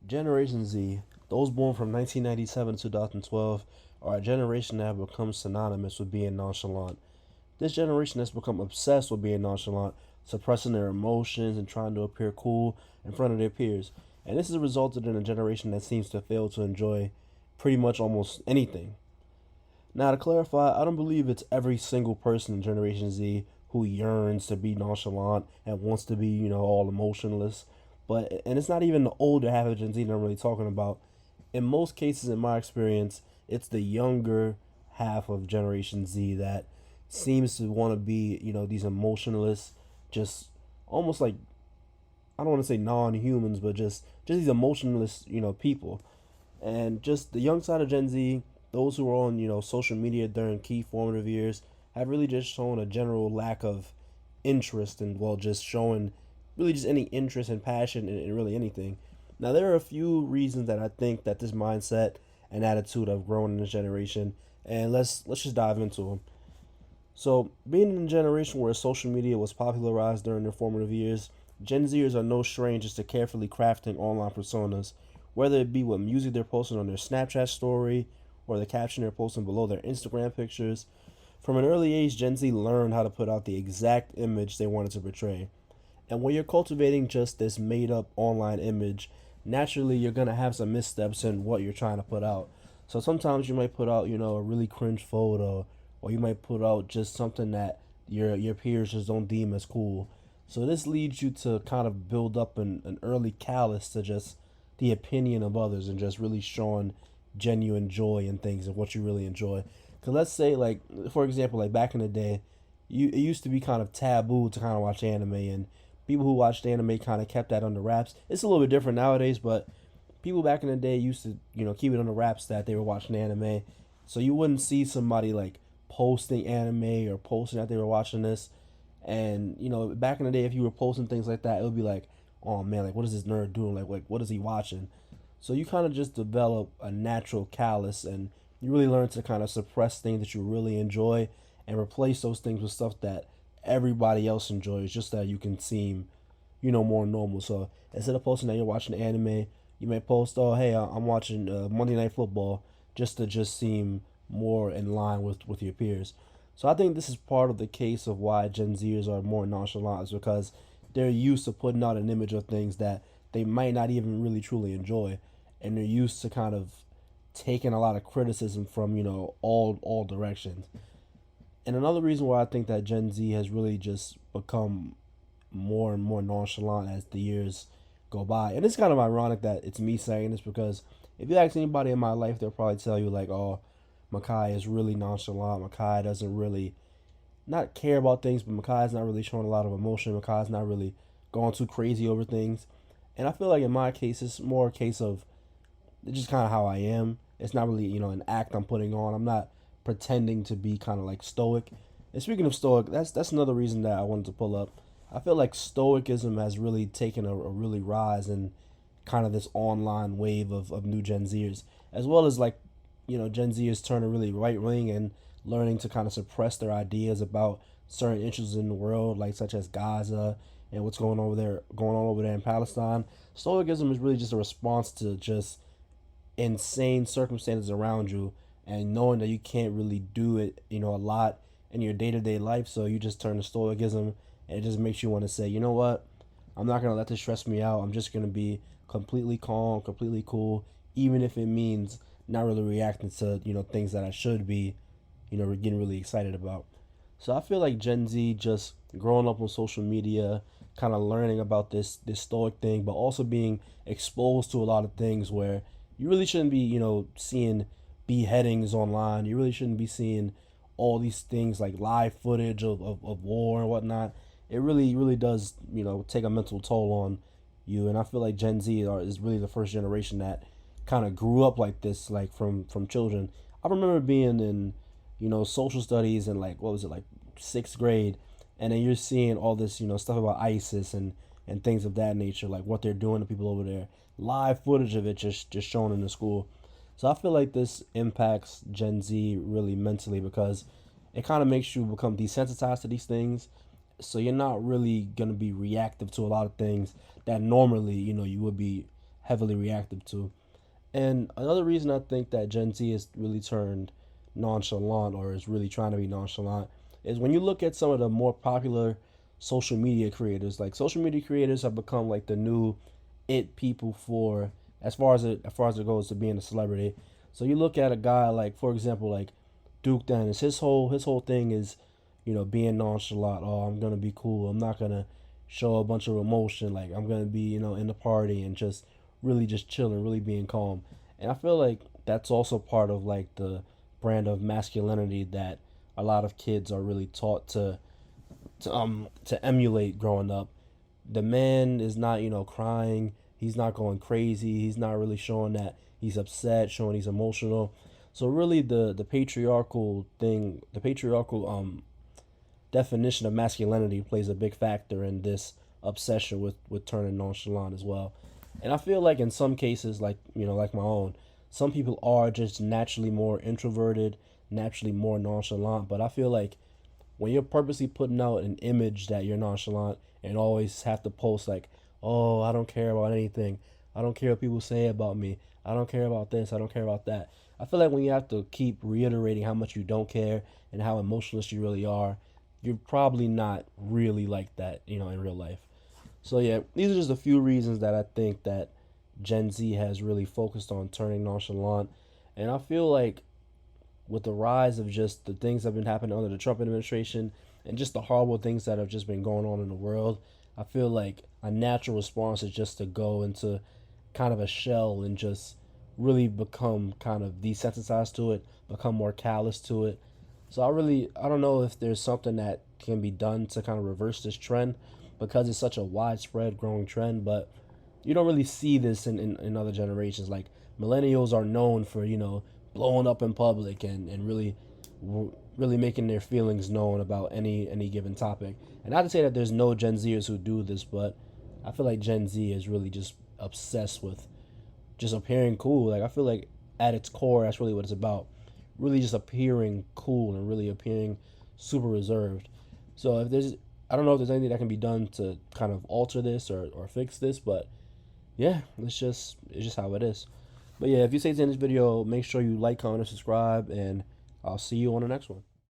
Generation Z, those born from 1997 to 2012, are a generation that have become synonymous with being nonchalant. This generation has become obsessed with being nonchalant, suppressing their emotions and trying to appear cool in front of their peers. And this has resulted in a generation that seems to fail to enjoy pretty much almost anything. Now, to clarify, I don't believe it's every single person in Generation Z who yearns to be nonchalant and wants to be, all emotionless. And it's not even the older half of Gen Z that I'm really talking about. In most cases, in my experience, it's the younger half of Generation Z that seems to want to be, these emotionless, just almost like, I don't want to say non-humans, but just these emotionless, people. And just the young side of Gen Z, those who are on, social media during key formative years, have really just shown a general lack of interest and, well, just showing really just any interest and passion in really anything. Now, there are a few reasons that I think that this mindset and attitude have grown in this generation, and let's just dive into them. So, being in a generation where social media was popularized during their formative years, Gen Zers are no strangers to carefully crafting online personas, whether it be what music they're posting on their Snapchat story or the caption they're posting below their Instagram pictures. From an early age, Gen Z learned how to put out the exact image they wanted to portray. And when you're cultivating just this made up online image, naturally you're going to have some missteps in what you're trying to put out. So sometimes you might put out, a really cringe photo, or you might put out just something that your peers just don't deem as cool. So this leads you to kind of build up an early callous to just the opinion of others and just really showing genuine joy in things and what you really enjoy. Because let's say, like, for example, like back in the day, it used to be kind of taboo to kind of watch anime, and people who watched anime kind of kept that under wraps. It's a little bit different nowadays, but people back in the day used to, keep it under wraps that they were watching anime. So you wouldn't see somebody like posting anime or posting that they were watching this. And, back in the day, if you were posting things like that, it would be like, oh man, like, what is this nerd doing? Like what is he watching? So you kind of just develop a natural callus, and you really learn to kind of suppress things that you really enjoy and replace those things with stuff that everybody else enjoys, just that you can seem, more normal. So instead of posting that you're watching anime, you may post, oh, hey, I'm watching Monday Night Football, just to just seem more in line with your peers. So I think this is part of the case of why Gen Zers are more nonchalant, is because they're used to putting out an image of things that they might not even really truly enjoy, and they're used to kind of taking a lot of criticism from, all directions. And another reason why I think that Gen Z has really just become more and more nonchalant as the years go by. And it's kind of ironic that it's me saying this, because if you ask anybody in my life, they'll probably tell you like, oh, Makai is really nonchalant. Makai doesn't really not care about things, but Makai's not really showing a lot of emotion. Makai's not really going too crazy over things. And I feel like in my case, it's more a case of it's just kind of how I am. It's not really, an act I'm putting on. I'm not pretending to be kind of like stoic. And speaking of stoic, that's another reason that I wanted to pull up. I feel like stoicism has really taken a really rise in kind of this online wave of new Gen Zers, as well as like, Gen Zers turning really right wing and learning to kind of suppress their ideas about certain issues in the world, like such as Gaza and what's going on over there in Palestine. Stoicism is really just a response to just insane circumstances around you, and knowing that you can't really do it, a lot in your day to day life. So you just turn to stoicism, and it just makes you want to say, you know what, I'm not gonna let this stress me out. I'm just gonna be completely calm, completely cool, even if it means not really reacting to things that I should be, getting really excited about. So I feel like Gen Z just growing up on social media, kind of learning about this stoic thing, but also being exposed to a lot of things where you really shouldn't be, seeing beheadings online. You really shouldn't be seeing all these things like live footage of war and whatnot. It really does, take a mental toll on you. And I feel like is really the first generation that kind of grew up like this, like from children. I remember being in, social studies and like, what was it, like sixth grade, and then you're seeing all this, stuff about ISIS and things of that nature, like what they're doing to people over there. Live footage of it just shown in the school. So I feel like this impacts Gen Z really mentally, because it kind of makes you become desensitized to these things. So you're not really gonna be reactive to a lot of things that normally, you would be heavily reactive to. And another reason I think that Gen Z has really turned nonchalant, or is really trying to be nonchalant, is when you look at some of the more popular social media creators. Like, social media creators have become like the new it people for, as far as it goes to being a celebrity. So you look at a guy like, for example, like Duke Dennis. His whole thing is, being nonchalant. Oh, I'm gonna be cool. I'm not gonna show a bunch of emotion. Like, I'm gonna be, in the party and just really just chilling, really being calm. And I feel like that's also part of like the brand of masculinity that a lot of kids are really taught to emulate growing up. The man is not, crying. He's not going crazy. He's not really showing that he's upset, showing he's emotional. So really, the patriarchal thing, the patriarchal definition of masculinity plays a big factor in this obsession with turning nonchalant as well. And I feel like in some cases, like, like my own, some people are just naturally more introverted, naturally more nonchalant. But I feel like when you're purposely putting out an image that you're nonchalant and always have to post like, oh, I don't care about anything. I don't care what people say about me. I don't care about this. I don't care about that. I feel like when you have to keep reiterating how much you don't care and how emotionless you really are, you're probably not really like that, in real life. So yeah, these are just a few reasons that I think that Gen Z has really focused on turning nonchalant. And I feel like with the rise of just the things that have been happening under the Trump administration and just the horrible things that have just been going on in the world, I feel like a natural response is just to go into kind of a shell and just really become kind of desensitized to it, become more callous to it. So I don't know if there's something that can be done to kind of reverse this trend, because it's such a widespread growing trend. But you don't really see this in other generations. Like, millennials are known for, blowing up in public and really making their feelings known about any given topic. And not to say that there's no Gen Zers who do this, but I feel like Gen Z is really just obsessed with just appearing cool. Like, I feel like at its core, that's really what it's about. Really just appearing cool and really appearing super reserved. So I don't know if there's anything that can be done to kind of alter this or fix this, but yeah, it's just how it is. But yeah, if you stayed in this video, make sure you like, comment, and subscribe, and I'll see you on the next one.